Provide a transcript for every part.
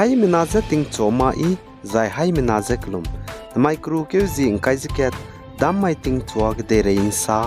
hai minaze ting choma I zai hai minaze klum mai kru ke jing kai ziket dam mai ting chuak de rein sa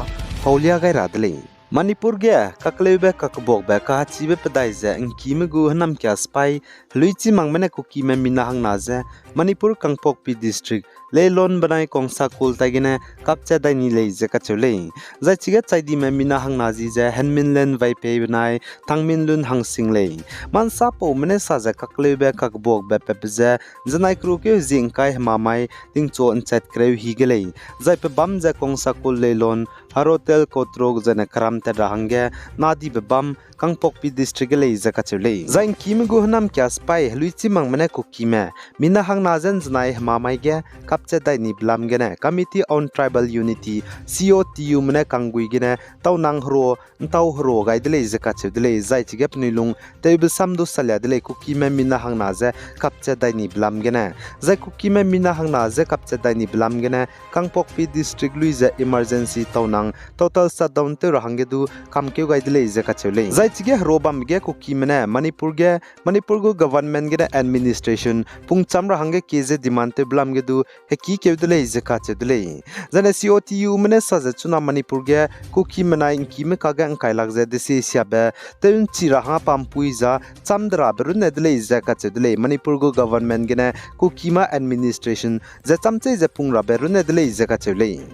paulia gai radle Manipur ge kaklebe kakbok ba ka chibe pedai ze inki me gu hanam kya spai luichi mangmene kuki me mina hang na ze Manipur Kangpok Pi district leilon banai kongsa kul tagine kapcha dai ni lei ze ka chule zai chiga chaidi me mina hang na ji ze henminlen vai pe banai thangmin lun hang sing lei man sa po mene sa ze kaklebe kakbok ba pe ze zanai kru ke jing kai mamai ting cho an chat kreu hi ge lei zai pe bam ze kongsa kul leilon harotel kotrog zane karam te rahange nadi be bam Kangpok Pi district lei za ka chule zain kim gu hanam kya spai luichi mangmane kuki me mina hang na zen znai mamai ge kapche dai ni blam ge ne committee on tribal unity COTU mane kangui ge ne taw nang hro taw hro gai de lei za ka chule zai chi ge pnilung teibe samdu salya de lei kuki me mina hang na ze kapche dai ni blam ge ne zai kuki me mina hang na ze kapche dai ni blam ge ne Kangpok Pi district luiza emergency taw nang total shutdown te rahange du kamke gai de lei za ka chule zai chige robam ge kuki mene Manipur gu government ge administration pung chamra hange keze demand te blam ge du heki kevdele izeka chedele zane COTU mene saje chuna Manipur ge kuki mena inki me kaga ang kailak ze desi siabe teun chira ha pampui za chamdra beru nedele izeka chedele Manipur gu government ge kuki ma administration ze chamche ze pungra beru nedele izeka chedele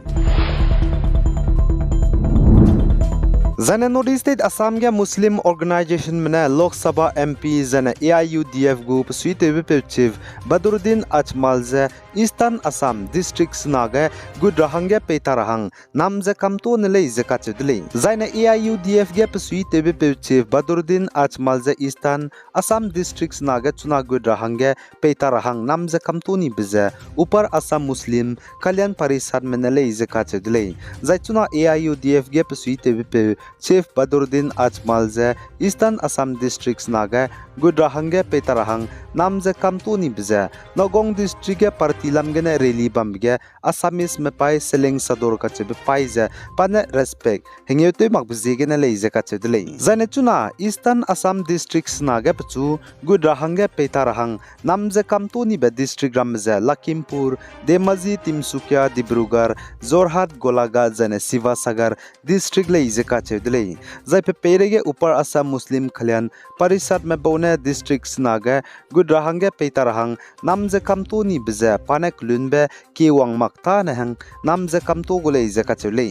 Zane North State Assam ge Muslim Organization mena Lok Sabha MP zane AIUDF group suite chief Badruddin Ajmal ze Eastern Assam districts naga good rahange peta rahang nam ze kamto nele ze kachudle zane AIUDF ge suite chief Badruddin Ajmal ze Eastern Assam districts naga chuna good rahange peta rahang nam ze kamto ni bize upar Assam Muslim Kalyan Parishad menele ze kachudle zai chuna AIUDF ge suite Chief Badruddin Ajmal ze Eastern Assam districts naga gudrahange petarahang namze kamtuni bize nogong district ge parti lamgene rally bamge Assamese me pai seleng sador ka chebe pai ze pane respect hengyote makbze gene leize ka chedle zane chuna Eastern Assam districts naga pchu gudrahange petarahang namze kamtuni be district ramze Lakhimpur Dhemaji Timsukia Dibrugarh Jorhat Golaga zane Sivasagar district leize ka chedle zai pe perege upar Assam Muslim Kalyan Parishad me bone districts naga gudrahange peitarahang namze kamto ni bze panek lunbe kiwang makta nehang namze kamto gole izeka chule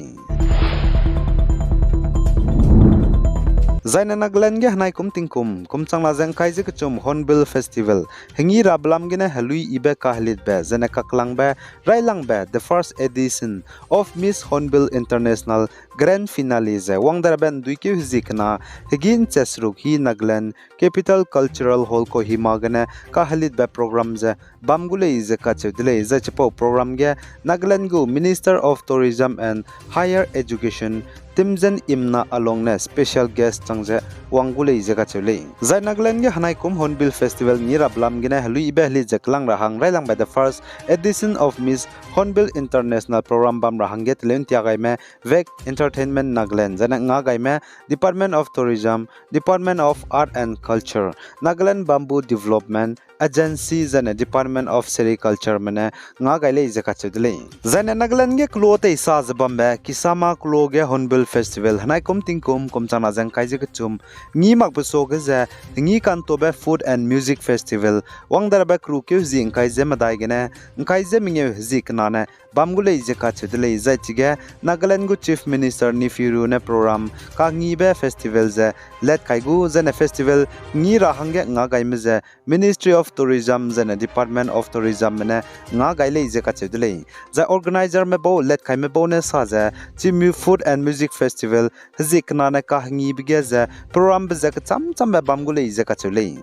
Zaina Nagaland ge hanai kum tingkum changla jang kai je kchum Hornbill Festival hengi rablam gene halui ibe kahlit be zene kaklang be railang be the first edition of Miss Hornbill International Grand Finale ze wangdar ben duike hizikna hegin chesruk hi Nagaland Capital Cultural Hall ko hima gene kahlit be program ze bamgule ize kachudle ze chepo program ge Nagaland go Minister of Tourism and Higher Education Timzen imna along ne special guest changje wangule izeka chule zai Nagaland ge hanai kum Hornbill Festival ni rablam gene halui ibehli jeklang rahang railang by the first edition of Miss Hornbill International program bam rahang ge tlen tia gai me vek entertainment Nagaland jana nga gai me Department of Tourism Department of Art and Culture Nagaland Bamboo Development Agency zane Department of Sericulture mane nga gaile izeka chudle zane Nagaland ge klo te sa zabambe kisama klo ge Hornbill Festival hanai kum tingkum chana jang kai je chum ngi mak buso ge za ngi kan to be Food and Music Festival wangdar ba kru ke jing kai je madai ge ne kai je minge zik na ne bamgule izeka chudle zai chige Nagaland gu Chief Minister ni firu ne program ka ngi be festival ze let kai gu zane festival ngi rahange nga gai me ze Ministry of Tourism zane Department of Tourism ne nga gaile izeka chudle za organizer me bo let kai me bo ne sa za Chimu Food and Music Festival zik na ne ka ngi bige za program be za cham be bamgule izeka chule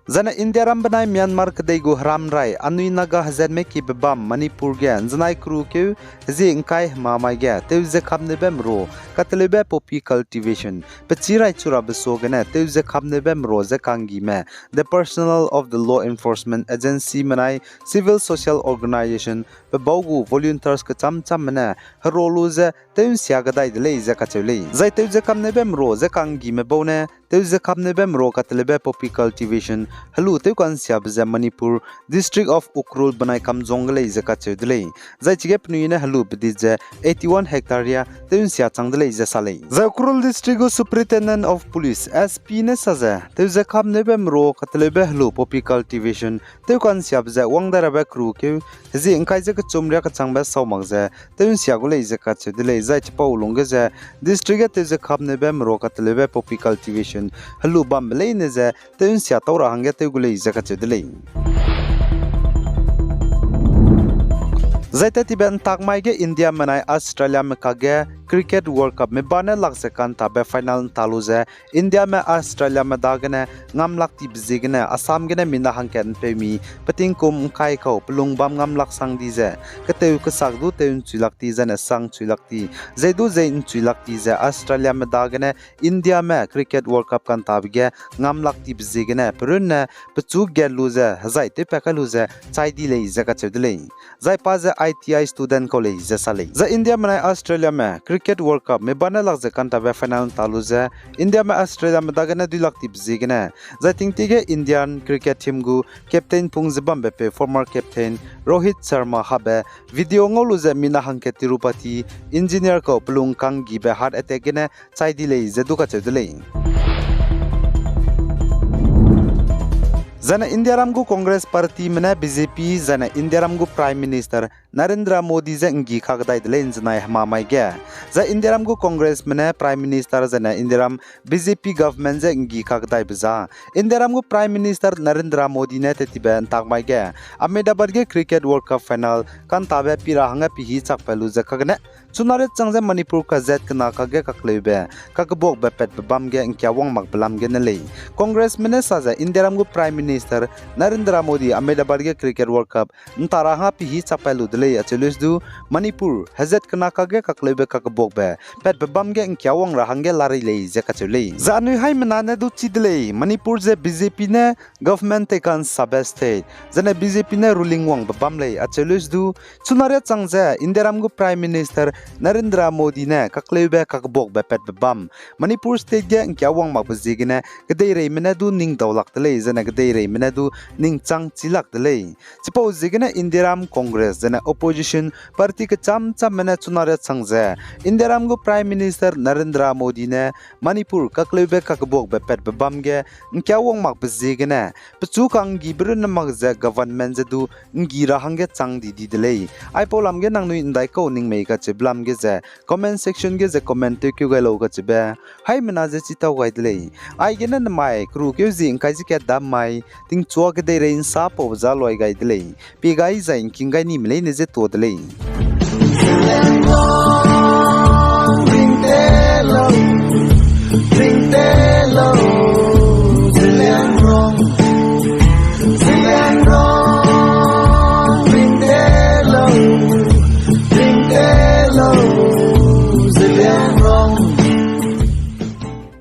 Zana India ram banai Myanmar kadai go haram rai anui naga Zeme ki bebam Manipur ge zanai kru ke zi ingkai mamai ge teu ze khamne bem ro katlebe poppy cultivation pechirai chura beso gena teu ze khamne bem ro ze kangi me the personnel of the law enforcement agency manai civil social organization be bogu volunteers ka cham cham mena harolu ze teu sia gadai de le ze ka chele zai teu ze khamne bem ro ze kangi me bone teu ze khamne bem ro katlebe poppy cultivation halu teu kan sia be Manipur district of Ukrul banai kam jongle ze ka chedle zai chigep nuine halu bidi je 81 hectare teu sia changdle ze sale za Ukrul district superintendent of police SP ne saza teu ze khamne bem ro katlebe halu poppy cultivation teu kan sia be wangdara ba kru ke zi ingkai je ka chumria ka changba sawmang ze teu sia gole ze ka chedle zai chpau longe ze district teu ze khamne bem ro katlebe poppy cultivation halu bam le ne ze teu sia tawra hange teu gole ze ka chedle zaita tiben takmai ge India manai Australia me kage cricket world cup me bane lakse kan tabe final taluze India me Australia me dagane ngam lakti bzigene Assam gene mina hangken pemi pating kum kai ko plung bam ngam lak sang dize kateu ka sagdu teun chulakti zane sang chulakti zaidu zain chulakti ze Australia me dagane India me cricket world cup kan tabge ngam lakti bzigene prunne pachu geluze hazai te pekaluze chaidi le zaka chedle zai pa ze ITI student college ze sale za India me Australia me cricket world cup me bana lak ze kan tabe final taluze India me Australia me dagane 2 lakh tip zigene za tingtige Indian cricket team gu captain Pungzibam bepe former captain Rohit Sharma habe video ngoluze mina hangke Tirupati engineer ko plung kang gi be heart attack gene chaidi le ze duka chedle Zana India Ramgu Congress Party mena BJP zana India Ramgu Prime Minister Narendra Modi ze ngi khagdai dlen znai hamamai ge za India Ramgu Congress mena Prime Minister zana India Ram BJP government ze ngi khagdai bza India Ramgu Prime Minister Narendra Modi ne tetiben takmai ge Ahmedabad ge cricket world cup final kan tabe pira hanga pi hi chak pelu ze khagne chunare changje Manipur ka zet kana kage kaklebe kakbok be pet bam ge nkya wang mak blam ge nele Congress mena saza India Ramgu Prime Minister Narendra Modi Ahmedabad ge cricket world cup ntara ha pi hi chapelu dele achelis du Manipur hazet kana kage kaklebe kakbok be pet bam ge nkya wang ra hange lari le je kachele zanu hai manane du chidle Manipur je BJP ne government te kan state zane BJP ne ruling wang bam le achelis du chunare changje India Ramgu Prime Minister Narendra Modi ne kaklebe kakbok be pet bam Manipur state ge nkya wang mak bjigine gdei re mena du ning dawlak tele zane gdei re mena du ning chang chilak tele chipo zigine India Ram Congress zane opposition party ke cham cham mena chunare changje India Ramgu Prime Minister Narendra Modi ne Manipur kaklebe kakbok be pet bam ge nkya wang mak bjigine pchu kang gibrun mak ze government ze du ngira hange chang di dele ai polam ge nang nu indai ko ning mei ka cheblam ge ze comment section ge ze comment te kyu ga lo ga chebe hai mena ze chitaw ga dele ai ge na mai kru ke jing kai ji ke dam mai ting chua ge de rein sa po za loi ga dele pi gai za king ga ni mle ne ze to dele